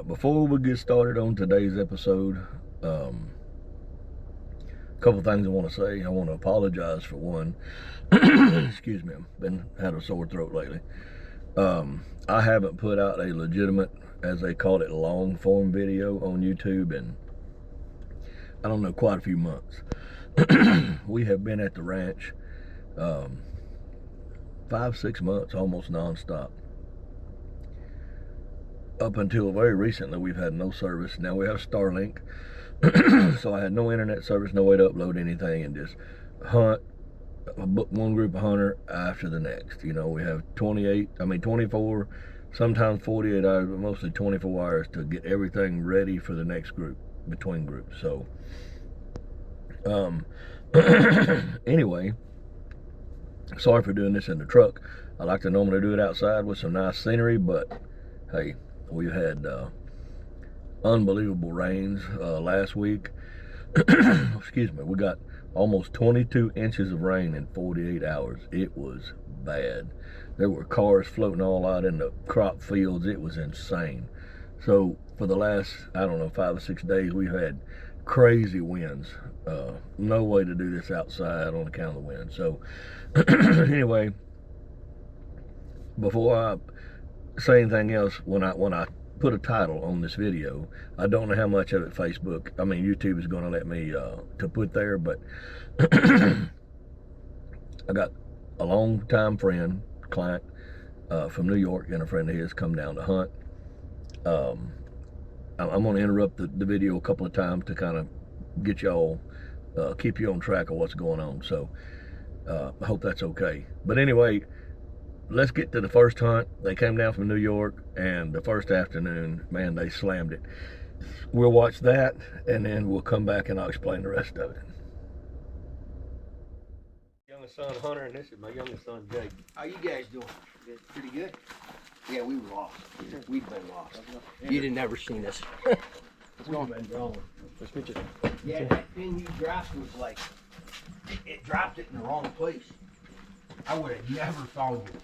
Before we get started on today's episode, a couple things I want to say. I want to apologize for one. Excuse me, I've had a sore throat lately. I haven't put out a legitimate, as they call it, long form video on YouTube in, I don't know, quite a few months. We have been at the ranch 5-6 months, almost nonstop. Up until very recently, we've had no service. Now we have Starlink, so I had no internet service, no way to upload anything, and just hunt one group of hunter after the next. You know, we have 24, sometimes 48 hours, but mostly 24 hours to get everything ready for the next group, between groups. So, anyway, sorry for doing this in the truck. I like to normally do it outside with some nice scenery, but hey, we've had unbelievable rains last week. Excuse me, we got almost 22 inches of rain in 48 hours. It was bad. There were cars floating all out in the crop fields. It was insane. So for the last, I don't know, 5 or 6 days, we've had crazy winds. No way to do this outside on account of the wind. So anyway, before I say anything else, when I put a title on this video, I don't know how much of it YouTube is going to let me to put there, but I got a long time client from New York, and a friend of his come down to hunt. I'm going to interrupt the video a couple of times to kind of get y'all, keep you on track of what's going on. So I hope that's okay. But anyway, let's get to the first hunt. They came down from New York, and the first afternoon, man, they slammed it. We'll watch that, and then we'll come back and I'll explain the rest of it. Youngest son Hunter, and this is my youngest son Jake. How you guys doing? Pretty good? Yeah, we were lost. We'd been lost. You'd have never seen us. What's going on, man? Let's meet you. Yeah, that thing you dropped was like, it dropped it in the wrong place. I would have never found you.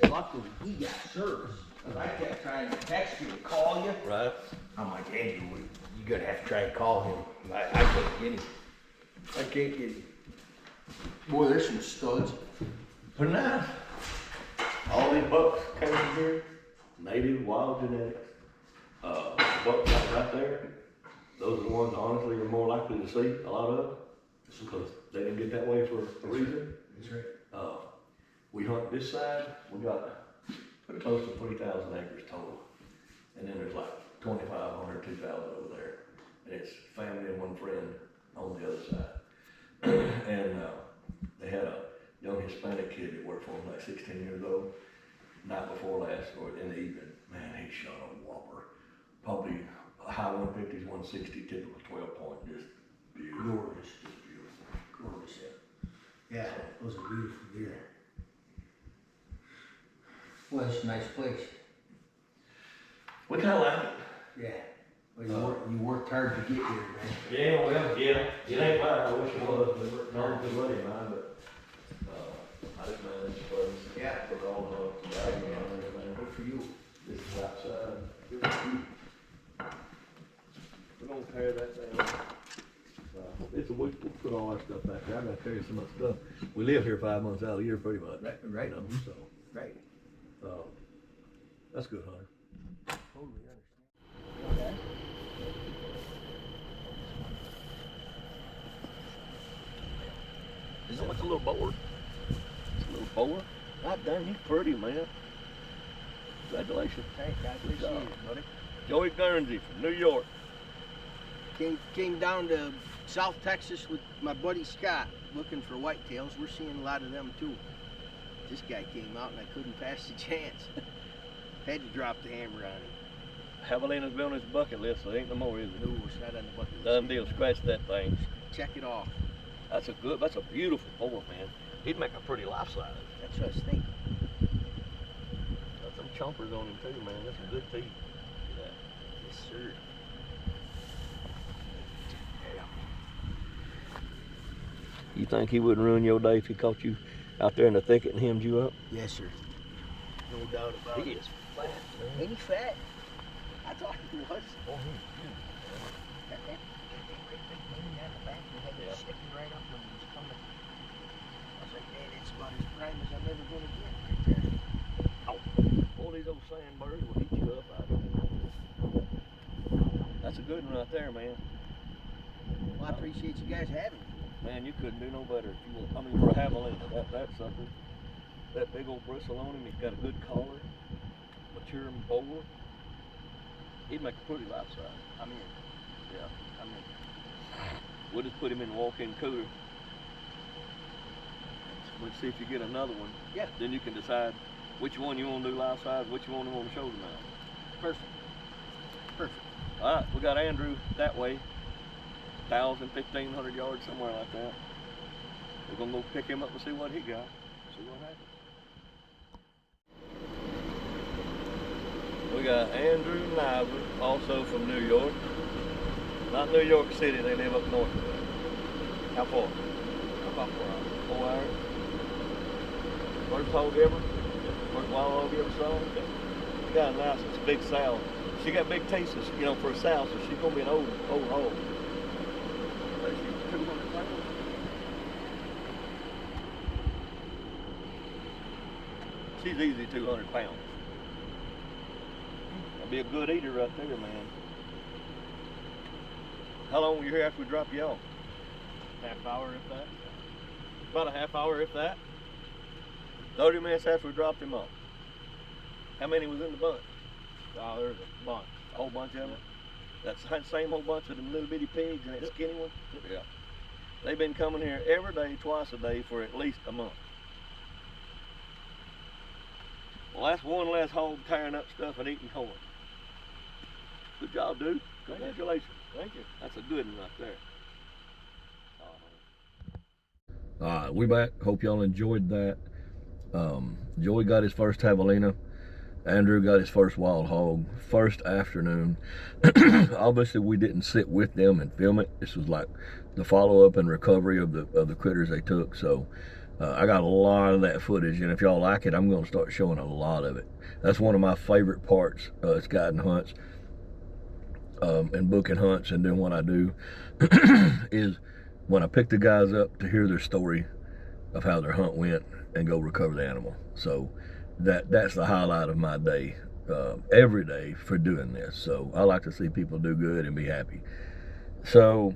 And luckily, we got service. I kept trying to text you and call you. Right. I'm like, Andrew, you're going to have to try and call him. I can't get him. I can't get him. Boy, there's some studs. Pretty nice. All these bucks came from here, native wild genetics. The bucks right there, those are the ones honestly you're more likely to see a lot of, because they didn't get that way for a reason. That's right. We hunt this side, we got pretty close to 3,000 acres total. And then there's like 2,500, 2,000 over there. And it's family and one friend on the other side. And they had a young Hispanic kid that worked for them, like 16 years old. Night before last, or in the evening, man, he shot a whopper. Probably a high 150s, 160, typical 12-point, just beautiful. Gorgeous. Just beautiful. Gorgeous, yeah. Yeah, it was a beautiful deer. Well, it's a nice place. We kind of like it. Yeah. Well, you worked hard to get here, man. Yeah, well, yeah. It ain't mine. I wish it was. We worked hard to money of mine, but I just managed to place. Yeah. Put all the value on everything. Good for you. This is outside. Good for you. We're gonna tear that down. We'll put all our stuff back there. I gotta carry so much stuff. We live here 5 months out of the year, pretty much. Right. You know, so. Right. That's good, Hunter. Totally understand. Is that like a little boar? It's a little boar? God damn, he's pretty, man. Congratulations. Hey, God bless you, buddy. Joey Guernsey from New York. Came down to South Texas with my buddy Scott looking for whitetails. We're seeing a lot of them too. This guy came out and I couldn't pass the chance. Had to drop the hammer on him. Javelina's been on his bucket list, so it ain't no more, is it? No, it's not on the bucket list. Done deal, scratch that thing. Check it off. That's a beautiful boar, man. He'd make a pretty life size. That's what I was thinking. Got some chompers on him too, man. That's some good teeth. Yeah. Yes, sir. You think he wouldn't ruin your day if he caught you out there in the thicket and hemmed you up? Yes, sir. No doubt about it. He is fat, man. Ain't he fat? I thought he was. Oh, he's huge. That great big moon down the back that had it sticking right up when he was coming. I was like, man, it's about as prime as I'm ever going to get right there. All these old sandbirds will eat you up out of it. That's a good one right there, man. Well, I appreciate you guys having me. Man, you couldn't do no better if you want. I mean, for a javelina, that sucker, that big old bristle on him, he's got a good collar, mature boar. He'd make a pretty life size. I'm in. Yeah. I'm in. We'll just put him in the walk-in cooler. Let's see if you get another one. Yeah. Then you can decide which one you want to do life size, which one you want to shoulder mount. Perfect. Perfect. All right, we got Andrew that way, 1,000, 1,500 yards, somewhere like that. We're gonna go pick him up and see what he got. See what happens. We got Andrew Niver, also from New York. Not New York City, they live up north of there. How far? About 4 hours. 4 hours. First hog ever? First wild hog you ever saw? Okay. She got a nice, it's a big sow. She got big tastes, you know, for a sow, so she's gonna be an old hog. But she's 200 pounds. She's easy 200 pounds. That'd be a good eater right there, man. How long were you here after we dropped you off? Half hour, if that. About a half hour, if that. 30 minutes after we dropped him off. How many was in the bunch? There's a bunch. A whole bunch of them? That's the same whole bunch of them little bitty pigs and that skinny one? Yeah. They've been coming here every day, twice a day for at least a month. Well, that's one less hog tearing up stuff and eating corn. Good job, dude. Congratulations. Thank you. That's a good one right there. All right, we back. Hope y'all enjoyed that. Joey got his first javelina. Andrew got his first wild hog, first afternoon. Obviously, we didn't sit with them and film it. This was like the follow-up and recovery of the critters they took. So I got a lot of that footage, and if y'all like it, I'm going to start showing a lot of it. That's one of my favorite parts. It's guiding hunts and booking hunts and doing what I do is when I pick the guys up to hear their story of how their hunt went and go recover the animal. So that's the highlight of my day, every day for doing this. So I like to see people do good and be happy. So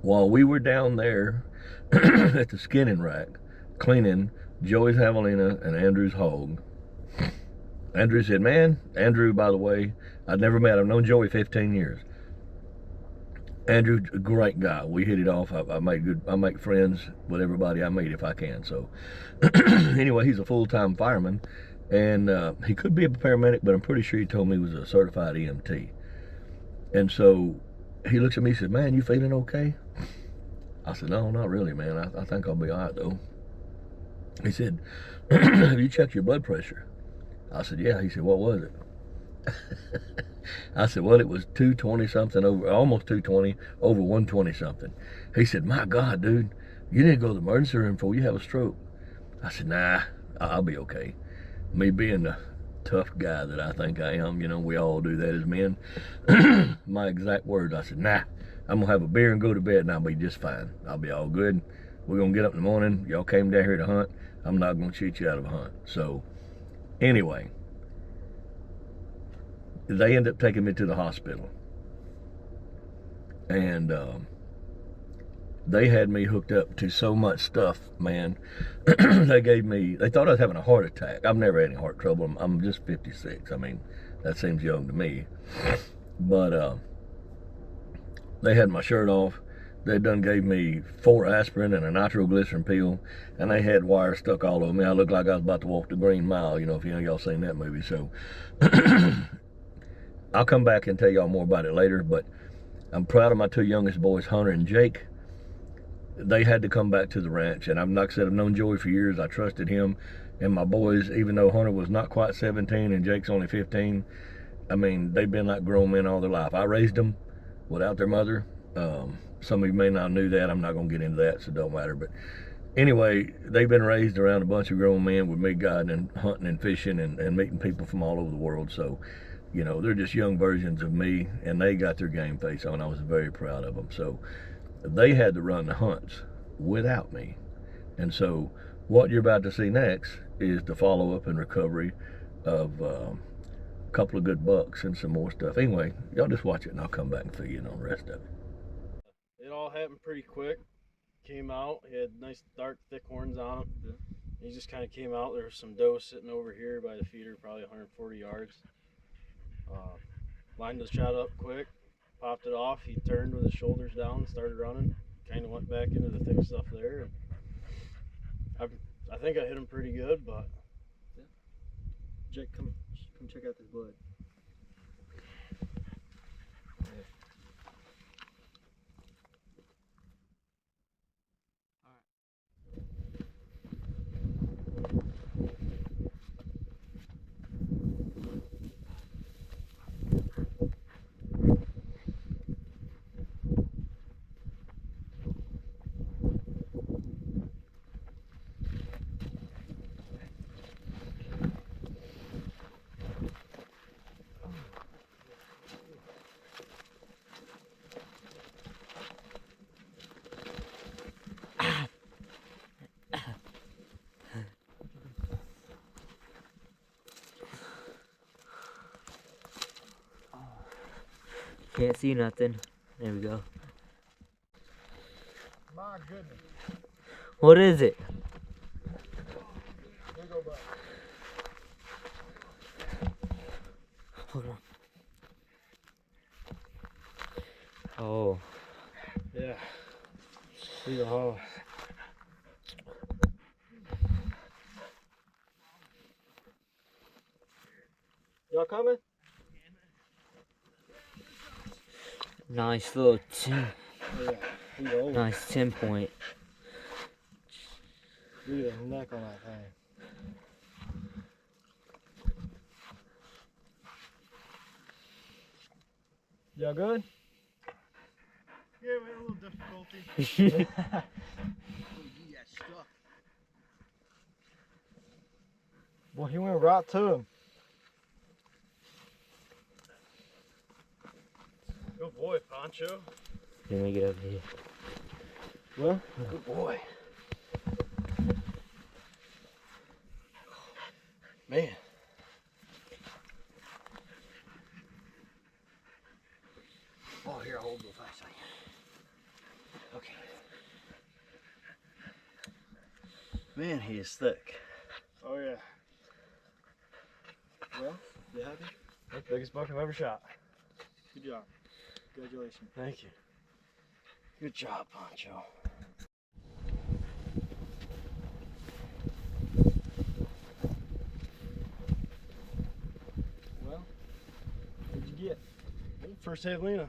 while we were down there at the skinning rack, cleaning Joey's javelina and Andrew's hog, Andrew said, man, Andrew, by the way, I'd never met him, known Joey 15 years. Andrew, a great guy. We hit it off. I make friends with everybody I meet if I can. So anyway, he's a full-time fireman, and he could be a paramedic, but I'm pretty sure he told me he was a certified EMT. And so he looks at me and said, man, you feeling okay? I said, no, not really, man. I think I'll be all right, though. He said, have you checked your blood pressure? I said, yeah. He said, what was it? I said, well, it was 220 something over, almost 220 over 120 something. He said, my God, dude, you need to go to the emergency room before you have a stroke. I said, nah, I'll be okay. Me being the tough guy that I think I am, you know, we all do that as men. My exact words, I said, nah, I'm gonna have a beer and go to bed and I'll be just fine. I'll be all good. We're gonna get up in the morning. Y'all came down here to hunt. I'm not gonna cheat you out of a hunt. So anyway, they ended up taking me to the hospital, and they had me hooked up to so much stuff, man. They thought I was having a heart attack. I've never had any heart trouble. I'm just 56. I mean, that seems young to me. But they had my shirt off. They done gave me 4 aspirin and a nitroglycerin pill, and they had wires stuck all over me. I looked like I was about to walk the Green Mile, you know, if y'all seen that movie. So I'll come back and tell y'all more about it later, but I'm proud of my 2 youngest boys, Hunter and Jake. They had to come back to the ranch, and like I said, I've known Joey for years. I trusted him, and my boys, even though Hunter was not quite 17 and Jake's only 15, I mean, they've been like grown men all their life. I raised them without their mother. Some of you may not knew that. I'm not going to get into that, so it don't matter. But anyway, they've been raised around a bunch of grown men with me guiding and hunting and fishing and meeting people from all over the world. So You know, they're just young versions of me, and they got their game face on. I was very proud of them. So they had to run the hunts without me. And so what you're about to see next is the follow-up and recovery of a couple of good bucks and some more stuff. Anyway, y'all just watch it, and I'll come back and fill you in on the rest of it. It all happened pretty quick. Came out, he had nice dark thick horns on him. Yeah. He just kind of came out. There was some doe sitting over here by the feeder, probably 140 yards. Lined the shot up quick, popped it off. He turned with his shoulders down, started running, kind of went back into the thick stuff there. And I think I hit him pretty good, but yeah. Jake, come check out this blood. Can't see nothing. There we go. My goodness. What is it? Here you go, bud. Hold on. Oh. yeah. See the hole. Y'all coming? Nice little 10. Oh, yeah. Nice 10 point. Look at the neck on that thing. Y'all good? Yeah, we had a little difficulty. He got stuck. Boy, he went right to him. Good boy, Pancho. Let me get up here. Well, Good boy. Man. Oh, here, I'll hold the fast. Okay. Man, he is thick. oh yeah. Well, you happy? That's the biggest buck I've ever shot. Good job. Congratulations. Thank you. Good job, Pancho. Well, what'd you get? First javelina.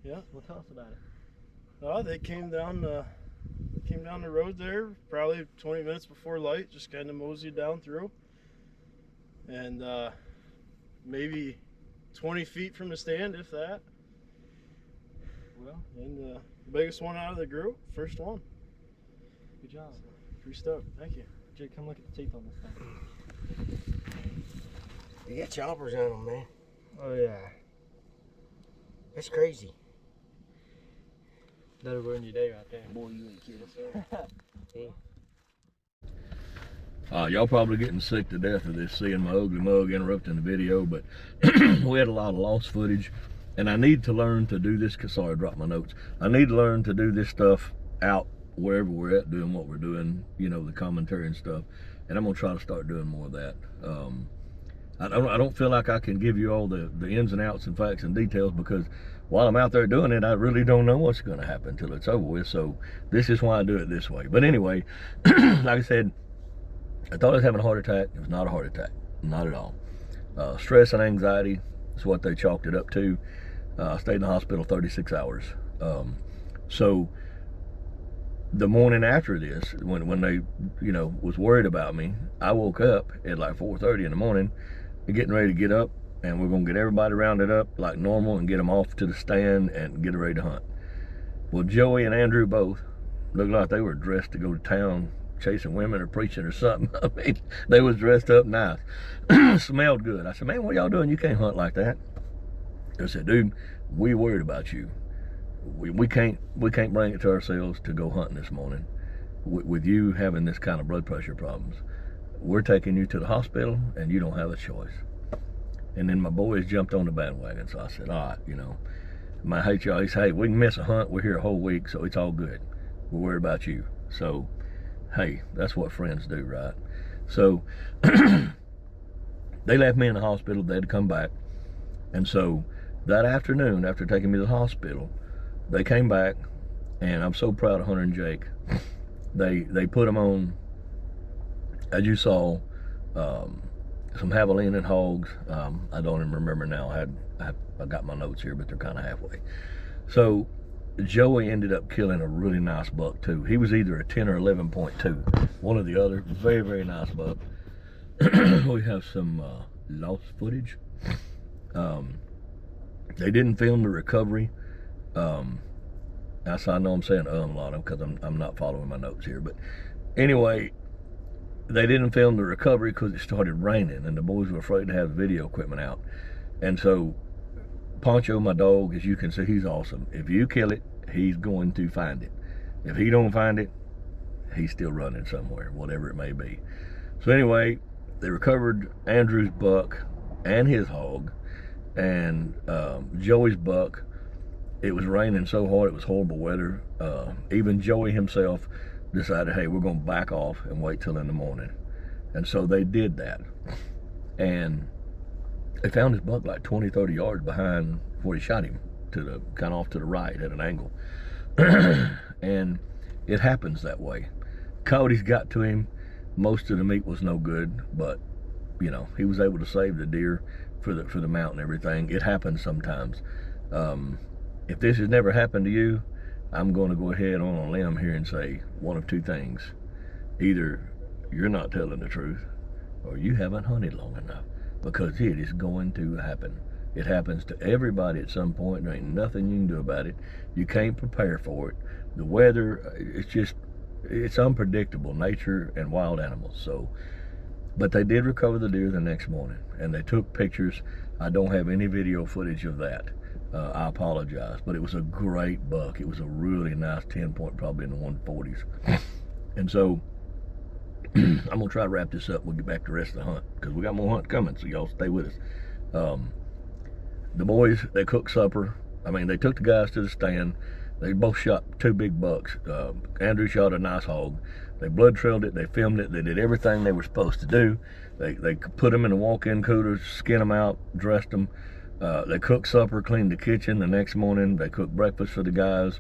Yeah. Well, tell us about it. They came down the road there, probably 20 minutes before light, just kind of moseyed down through. And maybe 20 feet from the stand, if that. Well, And the biggest one out of the group, first one. good job. Pretty stoked. Thank you. Jake, come look at the teeth on this thing. They got choppers on them, man. Oh yeah. That's crazy. That'll ruin your day right there. Boy, you ain't kidding. Y'all probably getting sick to death of this, seeing my ugly mug interrupting the video, but we had a lot of lost footage, and I need to learn to do this, sorry, I dropped my notes. I need to learn to do this stuff out wherever we're at doing what we're doing, you know, the commentary and stuff, and I'm gonna try to start doing more of that. I don't feel like I can give you all the ins and outs and facts and details, because while I'm out there doing it, I really don't know what's gonna happen until it's over with, so this is why I do it this way. But anyway, like I said, I thought I was having a heart attack. It was not a heart attack, not at all. Stress and anxiety is what they chalked it up to. I stayed in the hospital 36 hours. So the morning after this, when they, you know, was worried about me, I woke up at like 4:30 in the morning, getting ready to get up, and we're gonna get everybody rounded up like normal and get them off to the stand and get ready to hunt. Well, Joey and Andrew both looked like they were dressed to go to town chasing women or preaching or something. I mean, they was dressed up nice. Smelled good. I said, man, what y'all doing? You can't hunt like that. They said, dude, we worried about you. We can't bring it to ourselves to go hunting this morning with you having this kind of blood pressure problems. We're taking you to the hospital, and you don't have a choice. And then my boys jumped on the bandwagon, so I said, all right, you know, I hate y'all. He said, hey, we can miss a hunt. We're here a whole week, so it's all good. We're worried about you. So, hey, that's what friends do, right? So, they left me in the hospital. They had to come back. And so, that afternoon, after taking me to the hospital, they came back, and I'm so proud of Hunter and Jake. They put them on, as you saw, some javelina and hogs. I don't even remember now. I got my notes here, but they're kind of halfway. So Joey ended up killing a really nice buck too. He was either a 10 or 11.2, one or the other. Very, very nice buck. We have some lost footage. They didn't film the recovery. I know I'm saying a lot because I'm not following my notes here, but anyway, they didn't film the recovery because it started raining and the boys were afraid to have the video equipment out. And so Poncho, my dog, as you can see, he's awesome. If you kill it, he's going to find it. If he don't find it, he's still running somewhere, whatever it may be. So anyway, they recovered Andrew's buck and his hog, and Joey's buck. It was raining so hard, it was horrible weather. Even Joey himself decided, hey, we're going to back off and wait till in the morning. And so they did that. And they found his buck like 20, 30 yards behind where he shot him, to the kind of off to the right at an angle. And it happens that way. Coyotes got to him. Most of the meat was no good, but you know, he was able to save the deer for the mount and everything. It happens sometimes. If this has never happened to you, I'm going to go ahead on a limb here and say one of two things. Either you're not telling the truth, or you haven't hunted long enough, because it is going to happen. It happens to everybody at some point. There ain't nothing you can do about it. You can't prepare for it. The weather, it's unpredictable, nature and wild animals. So, but they did recover the deer the next morning, and they took pictures. I don't have any video footage of that. I apologize, but it was a great buck. It was a really nice 10 point, probably in the 140s. And so I'm gonna try to wrap this up. We'll get back to the rest of the hunt because we got more hunt coming, so y'all stay with us. The boys, they cooked supper. I mean, they took the guys to the stand. They both shot two big bucks. Andrew shot a nice hog. They blood trailed it. They filmed it. They did everything they were supposed to do. They put them in the walk-in coolers, skinned them out, dressed them. They cooked supper, cleaned the kitchen. The next morning, they cooked breakfast for the guys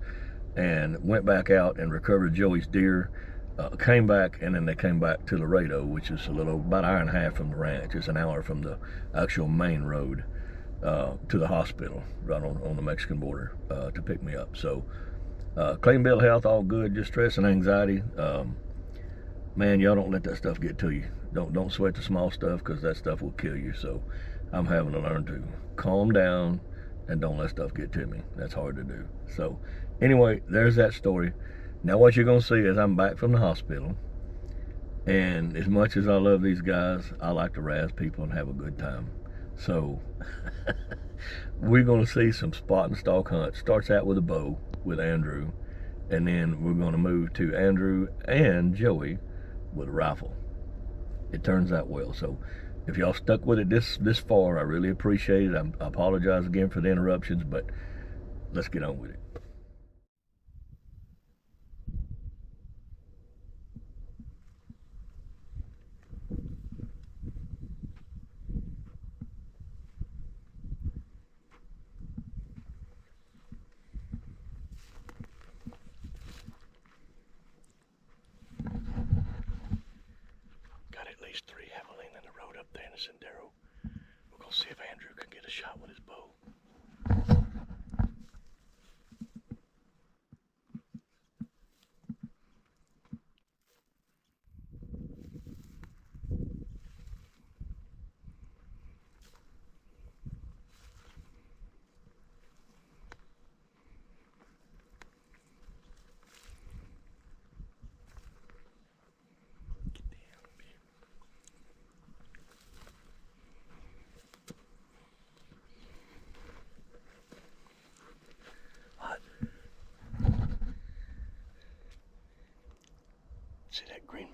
and went back out and recovered Joey's deer. Came back, and then they came back to Laredo, which is about an hour and a half from the ranch. It's an hour from the actual main road to the hospital right on the Mexican border to pick me up. So clean bill of health, all good, just stress and anxiety. Man, y'all don't let that stuff get to you. Don't sweat the small stuff, because that stuff will kill you. So I'm having to learn to calm down and don't let stuff get to me. That's hard to do. So anyway, there's that story. Now what you're gonna see is I'm back from the hospital, and as much as I love these guys, I like to razz people and have a good time. So we're gonna see some spot and stalk hunts. Starts out with a bow with Andrew, and then we're gonna move to Andrew and Joey with a rifle. It turns out well. So if y'all stuck with it this far, I really appreciate it. I apologize again for the interruptions, but let's get on with it. Got at least 3 javelina in the road up there in the Sendero. We're gonna see if Andrew can get a shot with his bow.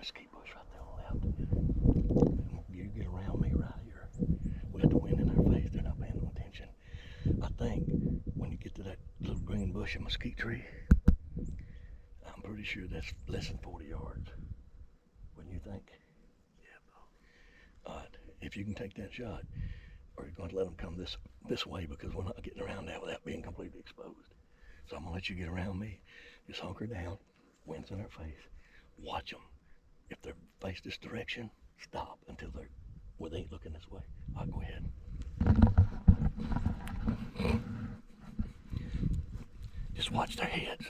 mesquite bush right there on the left. You get around me right here. We got the wind in our face. They're not paying no attention. I think when you get to that little green bush and mesquite tree, I'm pretty sure that's less than 40 yards. Wouldn't you think? Yeah. All right. If you can take that shot, or you're going to let them come this way because we're not getting around that without being completely exposed. So I'm going to let you get around me. Just hunker down. Wind's in our face. Watch them. If they're face this direction, stop until they're where they ain't looking this way. I'll go ahead. Just watch their heads.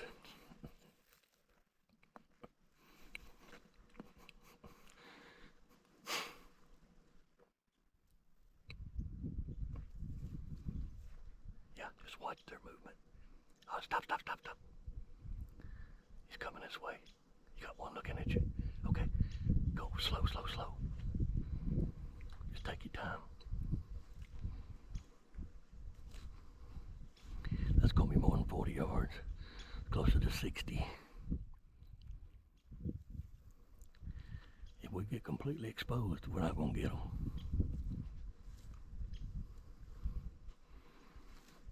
Yeah, just watch their movement. Oh, stop. He's coming this way. You got one looking at you. Okay, go slow. Just take your time. That's gonna be more than 40 yards, closer to 60. If we get completely exposed, we're not gonna get them.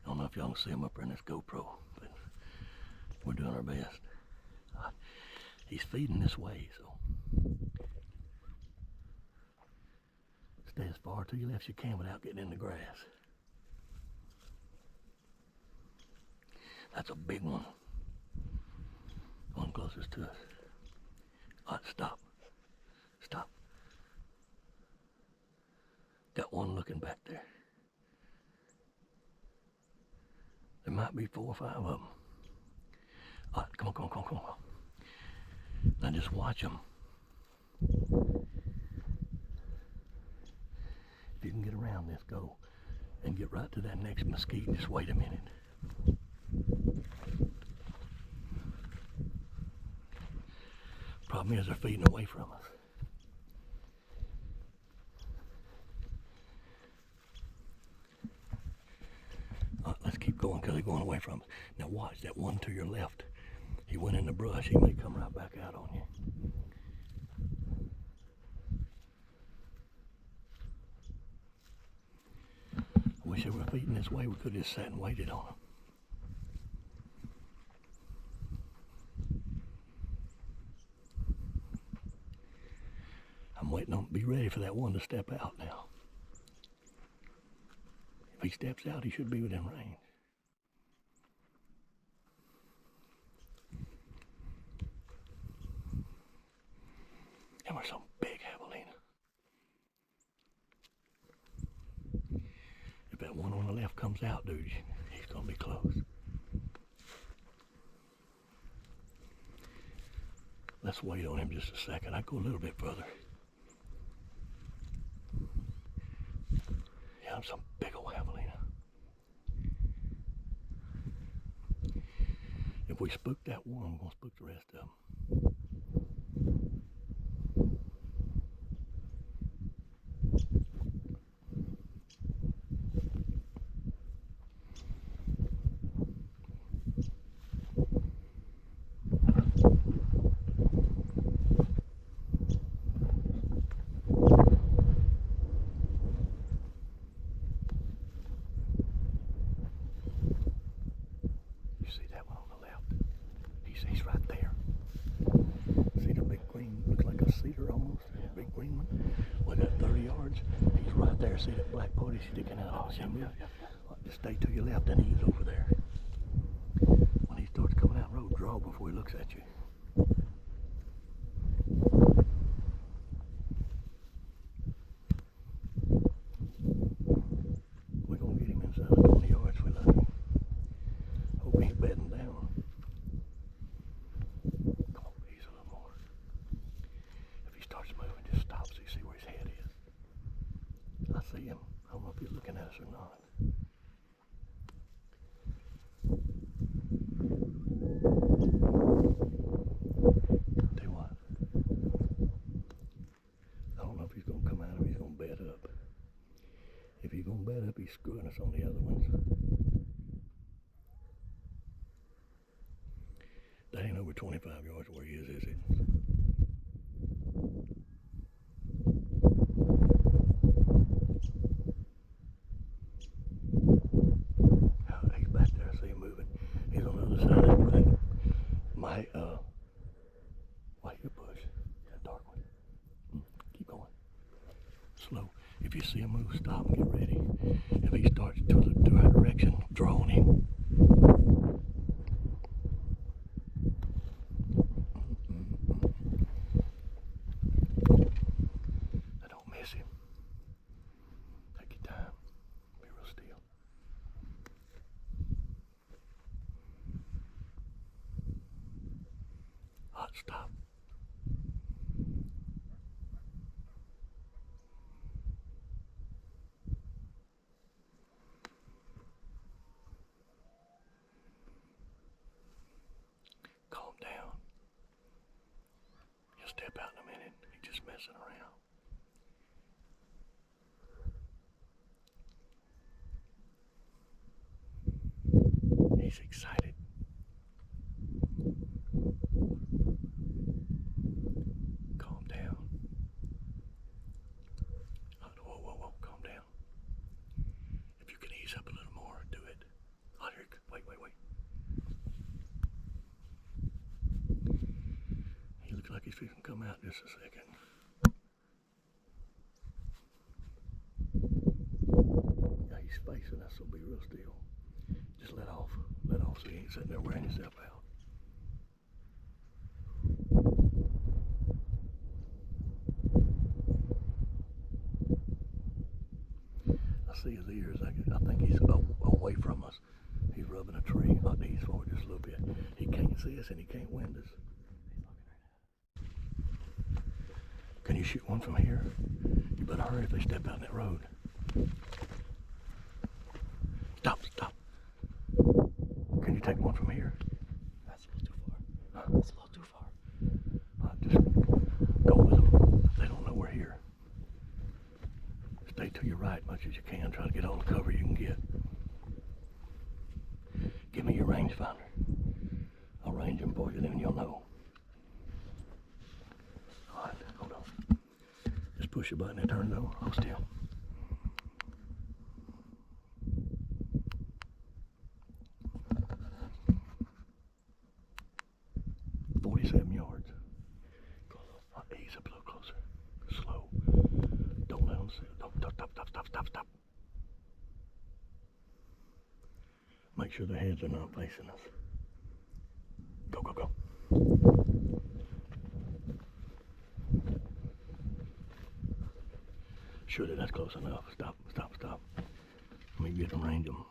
I don't know if y'all can see them up there in this GoPro, but we're doing our best. He's feeding this way, so stay as far to your left as you can without getting in the grass. That's a big one. One closest to us. All right, stop. Got one looking back there. There might be 4 or 5 of them. All right, come on. Now just watch them. If you can get around this, go. And get right to that next mesquite. Just wait a minute. Problem is they're feeding away from us. All right, let's keep going because they're going away from us. Now watch that one to your left. He went in the brush. He may come right back out on you. I wish they were feeding this way. We could have just sat and waited on them. I'm waiting on, be ready for that one to step out now. If he steps out, he should be within range. Them are some big javelina. If that one on the left comes out, dude, he's gonna be close. Let's wait on him just a second. I go a little bit further. Yeah, some big old javelina. If we spook that one, we're gonna spook the rest of them. He's right there. See the big green, looks like a cedar almost, big green one. We got 30 yards. He's right there. See that black putty sticking out? Yeah. Just stay to your left and he's over there. When he starts coming out road, draw before he looks at you. We're gonna get him inside of 20 yards if we let him. Hope he ain't bedding down. See him. I don't know if he's looking at us or not. Tell you what. I don't know if he's going to come out or he's going to bed up. If he's going to bed up, he's screwing us on the other ones. That ain't over 25 yards where he is it? move, stop and get ready. If he starts to the right direction, draw on him. I don't miss him. Take your time. Be real still. Hot stop. Calm down. He'll step out in a minute. He's just messing around. He's excited. Calm down. Whoa, whoa, whoa, calm down. If you can ease up a little more, do it. Oh, here, wait, wait, wait. He looks like he's fixing to come out in just a second. Yeah, he's facing us, so be real still. Just let off so he ain't sitting there wearing himself out. I see his ears. I think he's away from us. He's rubbing a tree. He's forward just a little bit. He can't see us and he can't wind us. Can you shoot one from here? You better hurry if they step out in that road. Stop, stop. Can you take one from here? That's a little too far. Huh? That's a little too far. Just go with them. They don't know we're here. Stay to your right much as you can. Try to get all the cover you can get. Give me your rangefinder. I'll range them for you, then you'll know. All right, hold on. Just push a button and turn it on. Hold still. Ease up a little closer. Slow. Don't let them see. Don't stop. Make sure their heads are not facing us. Go, go, go. Surely that's close enough. Stop. Let me get them, range them.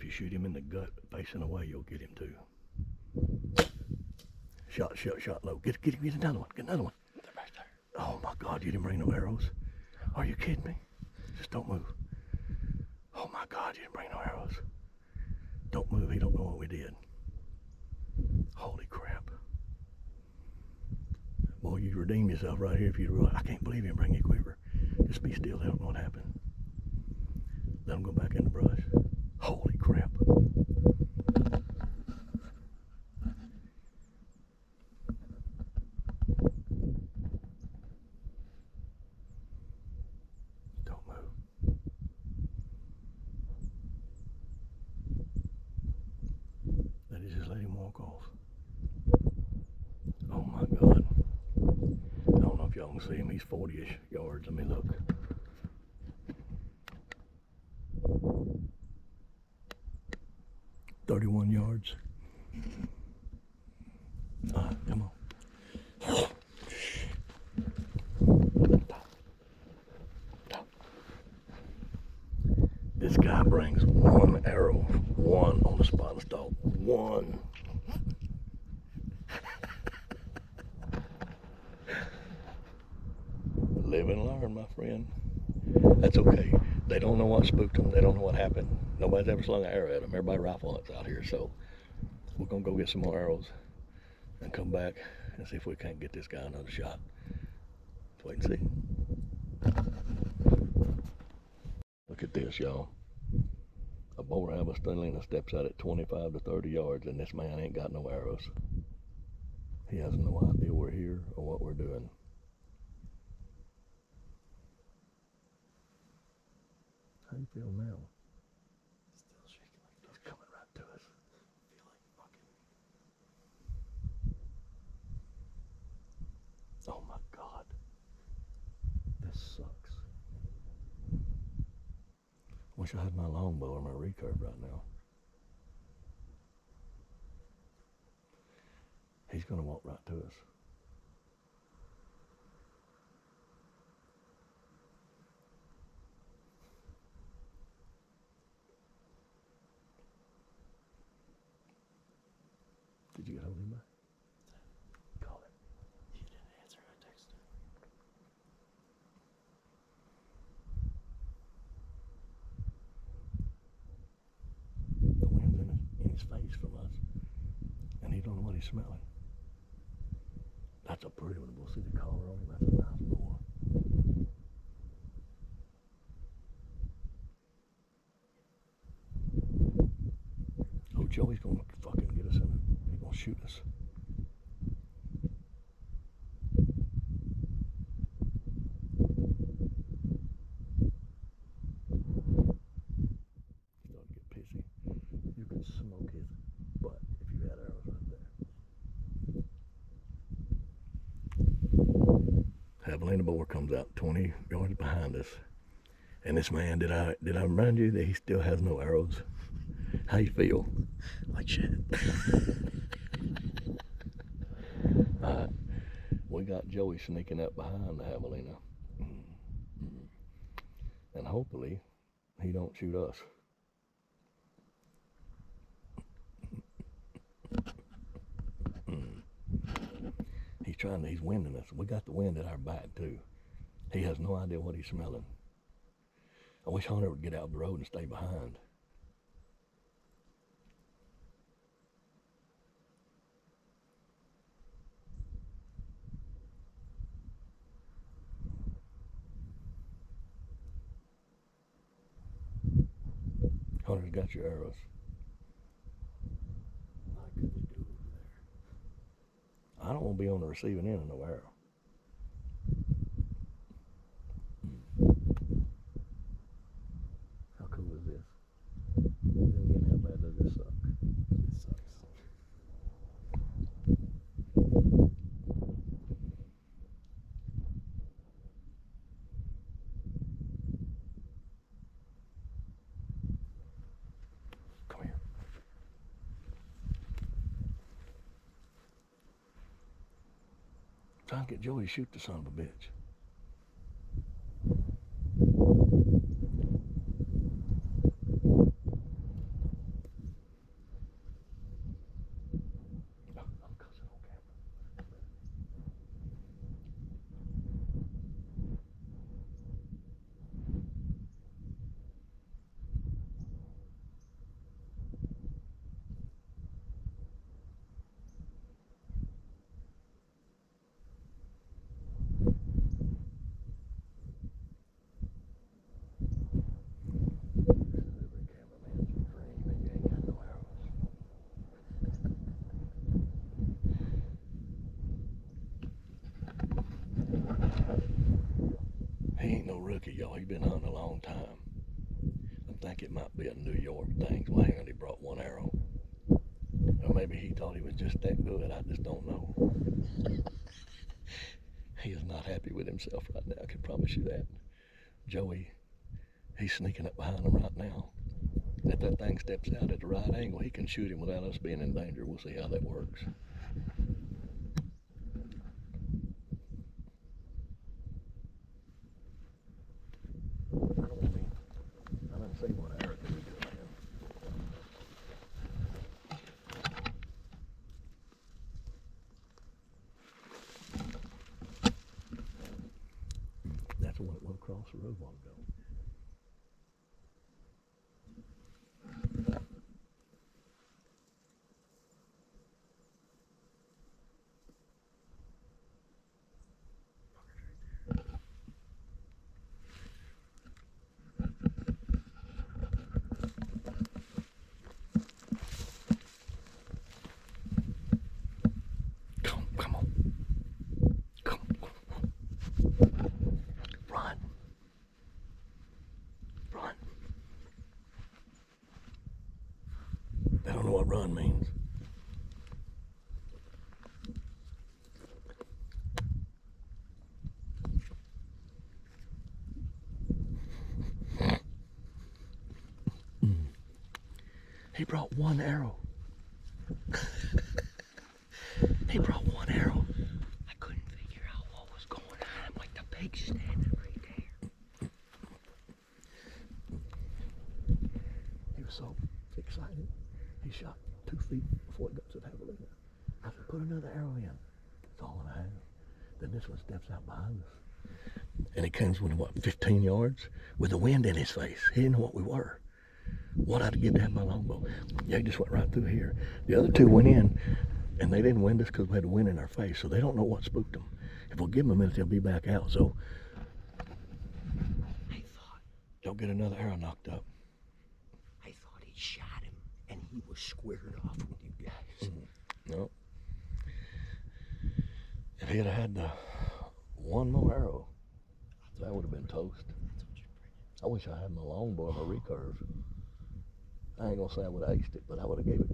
Shoot him in the gut, facing away, you'll get him too. Shot low. Get another one. Get another one. They're back there. Oh my God, you didn't bring no arrows. Are you kidding me? Just don't move. Oh my God, you didn't bring no arrows. Don't move. He don't know what we did. Holy crap. Boy, you redeem yourself right here if you realize. I can't believe you didn't bring your quiver. Just be still. They don't know what happened. Let them go back in the brush. Holy crap. Don't move. Just let him walk off. Oh my God. I don't know if y'all can see him. He's 40-ish yards. Let me look. "31 yards. All right, come on. Stop. This guy brings one arrow, one on the spot of stalk, one. Live and learn, my friend. That's okay. They don't know what spooked them. They don't know what happened. Nobody's ever slung an arrow at them. Everybody rifle hunts out here. So we're going to go get some more arrows and come back and see if we can't get this guy another shot. Let's wait and see. Look at this, y'all. A bow rabbit Stellina steps out at 25 to 30 yards, and this man ain't got no arrows. He has no idea we're here or what we're doing. you feel now? Still shaking like He's coming right to us. feel like fucking. Oh my God. This sucks. Wish I had my longbow or my recurve right now. He's gonna walk right to us. Did you get hold of him? Call him. He didn't answer. I texted him. The wind's in his face from us, and he don't know what he's smelling. That's a pretty one. We'll see the collar on him. That's a nice boar. Oh, Joey's gonna fucking get us in it. He's gonna shoot us. He's starting to get pissy. You could smoke his butt if you had arrows right there. Javelina boar comes out 20 yards behind us. And this man, did I remind you that he still has no arrows? How you feel? Like shit. Alright. We got Joey sneaking up behind the javelina. And hopefully he don't shoot us. He's winding us. We got the wind at our back too. He has no idea what he's smelling. I wish Hunter would get out the road and stay behind. Hunter's got your arrows. What could we do over there? I don't want to be on the receiving end of no arrow. How cool is this? Then again, how bad does this suck? It sucks. Come here. Trying to get Joey to shoot the son of a bitch. I'm cussing on camera. Every cameraman's dream, and you ain't got no arrows. He ain't no rookie, y'all. He been hunting a long time. I think it might be a New York thing. So he only brought one arrow. Or maybe he thought he was just that good. I just don't know. He is not happy with himself right now. I can promise you that. Joey, he's sneaking up behind him right now. If that thing steps out at the right angle, he can shoot him without us being in danger. We'll see how that works. I didn't see what arrow can we do, man. That's the one that went across the road a while ago. Come on. Come on. Run. what run means. He brought one arrow. He brought one arrow. I couldn't figure out what was going on. I'm like, the pig's standing right there. He was so excited. He shot 2 feet before it got to the javelina. I said, put another arrow in. That's all I have. Then this one steps out behind us. And he comes within, what, 15 yards? With the wind in his face. He didn't know what we were. What I'd give to have my longbow. Yeah, he just went right through here. The other two went in, and they didn't wind us because we had the wind in our face, so they don't know what spooked them. If we'll give them a minute, they'll be back out. So I thought, don't get another arrow knocked up. I thought he shot him, and he was squared off with you guys. No. If he had had the one more arrow, that would have been toast. I wish I had my longbow and my recurve. I ain't gonna say I would have aced it, but I would have gave it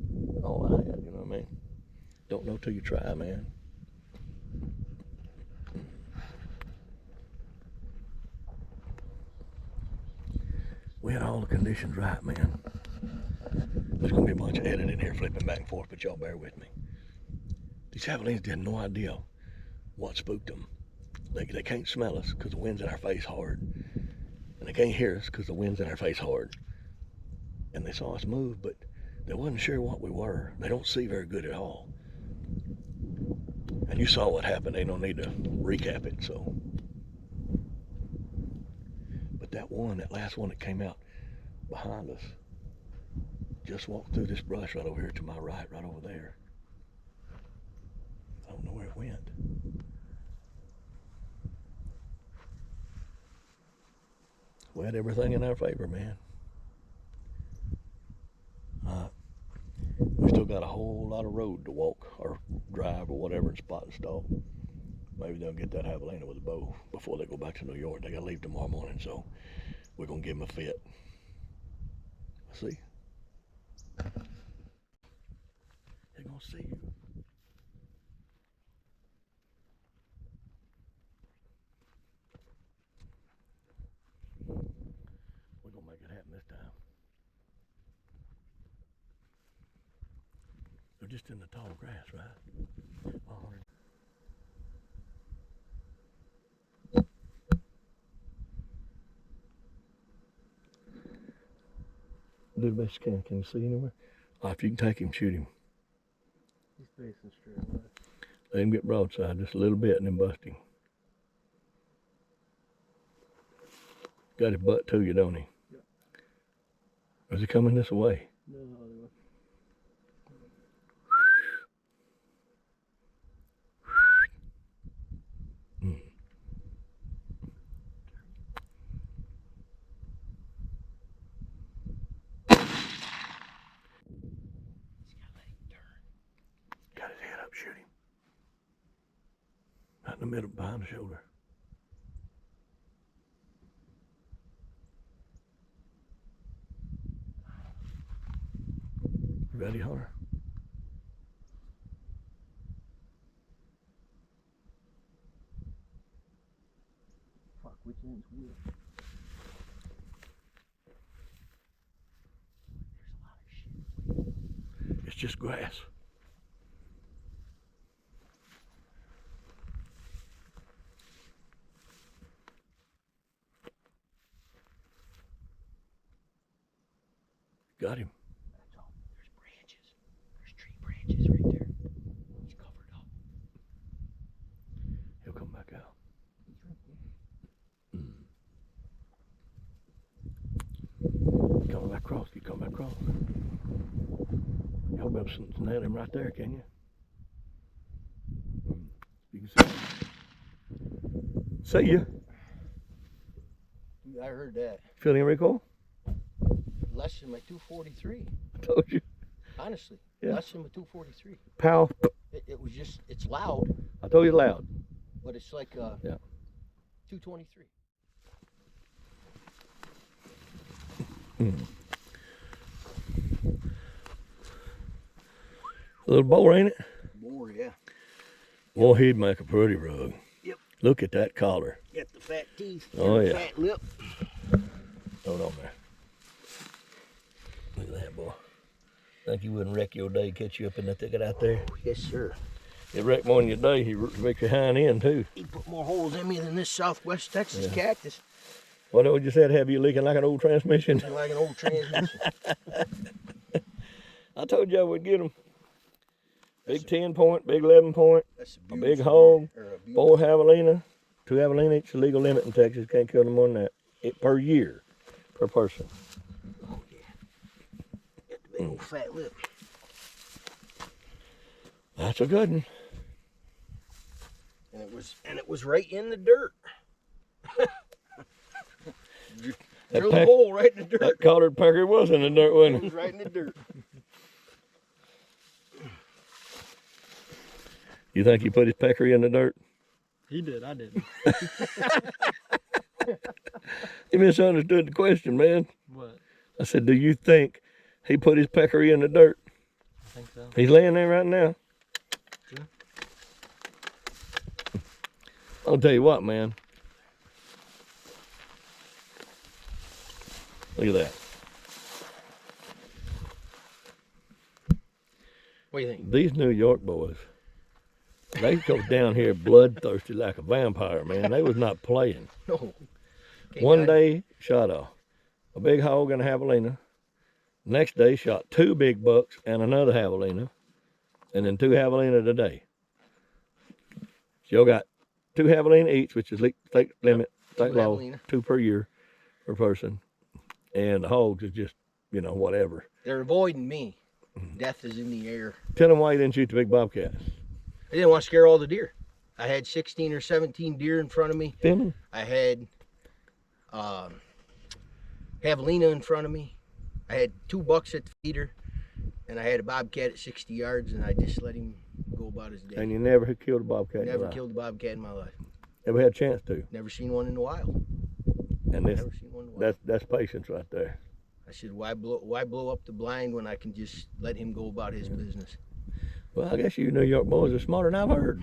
all I had, you know what I mean? Don't know till you try, man. We had all the conditions right, man. There's gonna be a bunch of editing here, flipping back and forth, but y'all bear with me. These javelinas had no idea what spooked them. They can't smell us because the wind's in our face hard. And they can't hear us because the wind's in our face hard. And they saw us move, but they wasn't sure what we were. They don't see very good at all. And you saw what happened. They don't need to recap it, so. But that last one that came out behind us, just walked through this brush right over here to my right, right over there. I don't know where it went. We had everything in our favor, man. We still got a whole lot of road to walk or drive or whatever and spot and stalk. Maybe they'll get that javelina with a bow before they go back to New York. They gotta leave tomorrow morning, so we're gonna give them a fit. See? They're gonna see you. We're gonna make it happen this time. They're just in the tall grass, right? Do the best you can. Can you see anywhere? If you can take him, shoot him. He's facing straight away. Let him get broadside just a little bit and then bust him. Got his butt to you, don't he? Yep. Or is he coming this way? No, other way. Got his head up, shoot him. Right in the middle, behind the shoulder. Ready, Hunter? Fuck, which end's weird? There's a lot of shit. It's just grass. Got him. That's all. There's branches. There's tree branches right there. He's covered up. He'll come back out. He's right there. Coming back across. You come back across. You'll be able to nail him right there, can you? You can see him. See ya. I heard that. Feel any recoil? Less than my 243. I told you. Honestly, Yeah. less than my 243. Pow. It was just, it's loud, I told you loud. but it's like Yeah. 223. A little boar, ain't it? Boar, yeah. Well, he'd make a pretty rug. Yep. Look at that collar. Got the fat teeth. Oh, and the yeah. Fat lip. Hold on there. Look at that, boy. Think you wouldn't wreck your day, catch you up in that thicket out there? Oh, yes, sir. It wrecked more than your day. He makes your hind end, too. He put more holes in me than this Southwest Texas cactus. What would you said? Have you leaking like an old transmission? Like an old transmission. I told you I would get them. Big 10 point, big 11 point, That's a big beautiful hog, deer, or a beautiful- 4 javelina, 2 javelina each, the legal limit in Texas. Can't kill them more than that. Per year, per person. Oh, yeah. Got the big old fat lip. That's a good one. And it was right in the dirt. That Drilled a hole right in the dirt. That collared pecker was in the dirt, wasn't It it? was right in the dirt. You think he put his peccary in the dirt? He did, I didn't. You misunderstood the question, man. What? I said, do you think he put his peccary in the dirt? I think so. He's laying there right now. Sure. I'll tell you what, man. Look at that. What do you think? These New York boys, they go down here bloodthirsty like a vampire, man. They was not playing. No. Okay, One guys. day, shot a big hog and a javelina. Next day, shot 2 big bucks and another javelina. And then 2 javelina today. So y'all got 2 javelina each, which is state limit, state law, javelina. 2 per year per person. And the hogs is just, whatever. They're avoiding me. Death is in the air. Tell them why you didn't shoot the big bobcats. I didn't want to scare all the deer. I had 16 or 17 deer in front of me. Them? I had javelina in front of me. I had 2 bucks at the feeder, and I had a bobcat at 60 yards, and I just let him go about his day. And you never had killed a bobcat in your Never life. killed a bobcat in my life. Never had a chance to. Never seen one in the wild. And this, Never seen one in the wild. that's patience right there. I said, why blow up the blind when I can just let him go about his business? Well, I guess you New York boys are smarter than I've heard.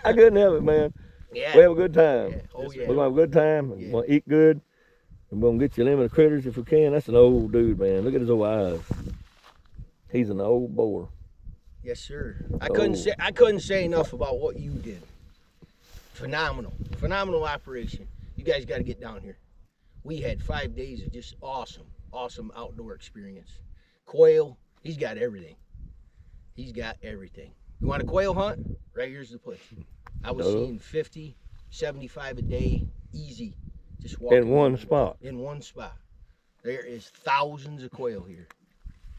I couldn't help it, man. Yeah. We have a good time. Yeah. Oh, yeah. We're gonna have a good time. And Yeah. we're gonna eat good. And we're gonna get you a limit of critters if we can. That's an old dude, man. Look at his old eyes. He's an old boar. Yes, sir. I Oh. couldn't say enough about what you did. Phenomenal operation. You guys got to get down here. We had 5 days of just awesome outdoor experience. Quail, he's got everything. He's got everything. You want a quail hunt? Right here's the place. I was seeing 50, 75 a day, easy. Just walking In one spot. In one spot. There is thousands of quail here.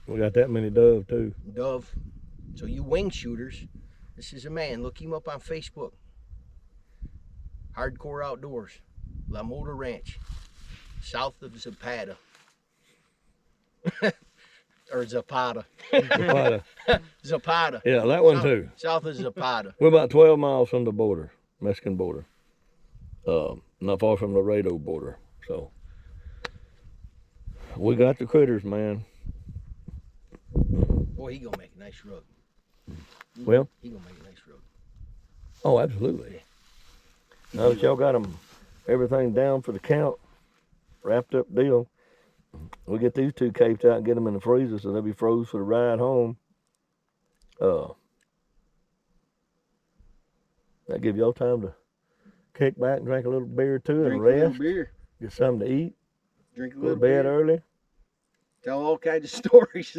We got that many dove too. Dove. So you wing shooters, this is a man. Look him up on Facebook. Hardcore Outdoors, La Motor Ranch, south of Zapata. Or Zapata. Zapata. Zapata. Yeah, that one South- too. South of Zapata. We're about 12 miles from the border, Mexican border. Not far from the Laredo border. So we got the critters, man. Boy, he gonna make a nice rug. Well, He gonna make a nice rug. oh, absolutely. Now that y'all got them, everything down for the count, wrapped up deal, we get these 2 capes out and get them in the freezer so they'll be froze for the ride home. That give y'all time to kick back and drink a little beer too and Drink a little rest. beer. Get something to eat. Drink a Go to little bed beer. early. Tell all kinds of stories.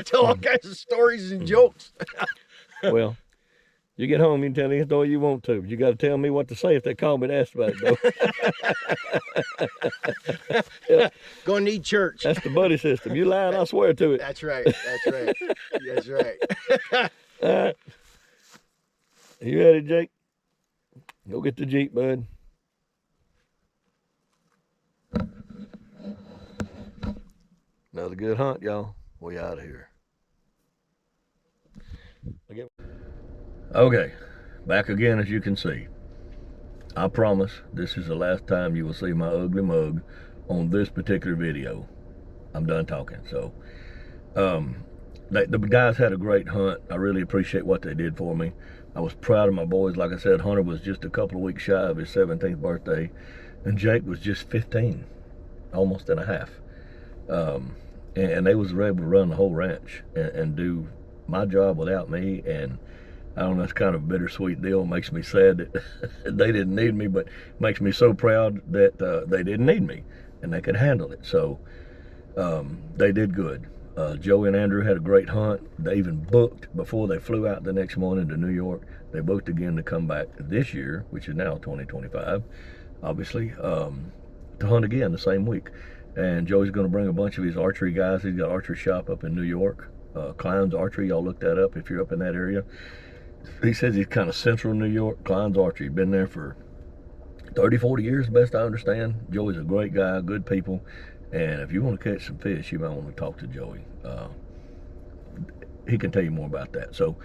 Tell all kinds of stories and jokes. Well, you get home, you can tell any story you want to, but you got to tell me what to say if they call me to ask about it, though. Gonna need church. That's the buddy system. You lying, I swear to it. That's right. That's right. That's right. All right. You ready, Jake? Go get the Jeep, bud. Another good hunt, y'all. We out of here. Okay, back again as you can see. I promise this is the last time you will see my ugly mug on this particular video. I'm done talking. So The guys had a great hunt. I really appreciate what they did for me. I was proud of my boys. Like I said, Hunter was just a couple of weeks shy of his 17th birthday, and Jake was just 15, almost and a half. And they was able to run the whole ranch and do my job without me. And I don't know, it's kind of a bittersweet deal. It makes me sad that they didn't need me, but it makes me so proud that they didn't need me and they could handle it. So they did good. Joey and Andrew had a great hunt. They even booked before they flew out the next morning to New York. They booked again to come back this year, which is now 2025, obviously, to hunt again the same week. And Joey's going to bring a bunch of his archery guys. He's got an archery shop up in New York, Klein's Archery. Y'all look that up if you're up in that area. He says he's kind of central New York. Klein's Archery, been there for 30, 40 years, best I understand. Joey's a great guy, good people. And if you want to catch some fish, you might want to talk to Joey. He can tell you more about that. So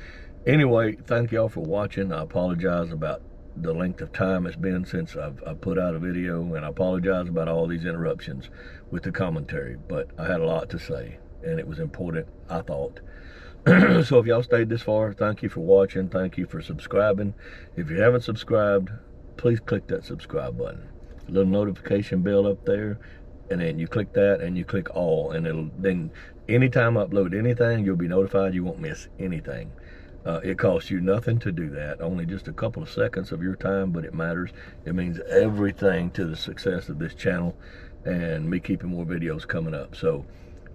anyway, thank y'all for watching. I apologize about the length of time it's been since I've put out a video, and I apologize about all these interruptions with the commentary, but I had a lot to say and it was important, I thought. So if y'all stayed this far, thank you for watching. Thank you for subscribing. If you haven't subscribed, please click that subscribe button. A little notification bell up there, and then you click that and you click all, and it'll then anytime I upload anything, you'll be notified. You won't miss anything. It costs you nothing to do that, only just a couple of seconds of your time, but it matters. It means everything to the success of this channel and me keeping more videos coming up. So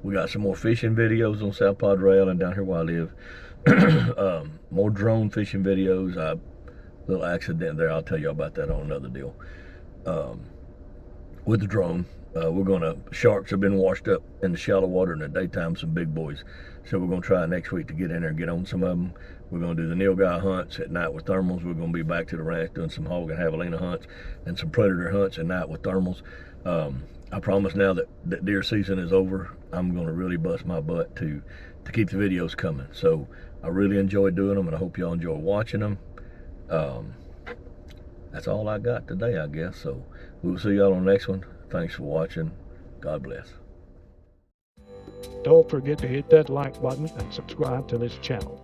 we got some more fishing videos on South Padre Island down here where I live. More drone fishing videos. Little accident there, I'll tell you about that on another deal. With the drone, sharks have been washed up in the shallow water in the daytime, some big boys. So we're gonna try next week to get in there and get on some of them. We're gonna do the nilgai hunts at night with thermals. We're gonna be back to the ranch doing some hog and javelina hunts and some predator hunts at night with thermals. I promise now that deer season is over, I'm gonna really bust my butt to keep the videos coming. So I really enjoy doing them, and I hope y'all enjoy watching them. That's all I got today, I guess. So we'll see y'all on the next one. Thanks for watching. God bless. Don't forget to hit that like button and subscribe to this channel.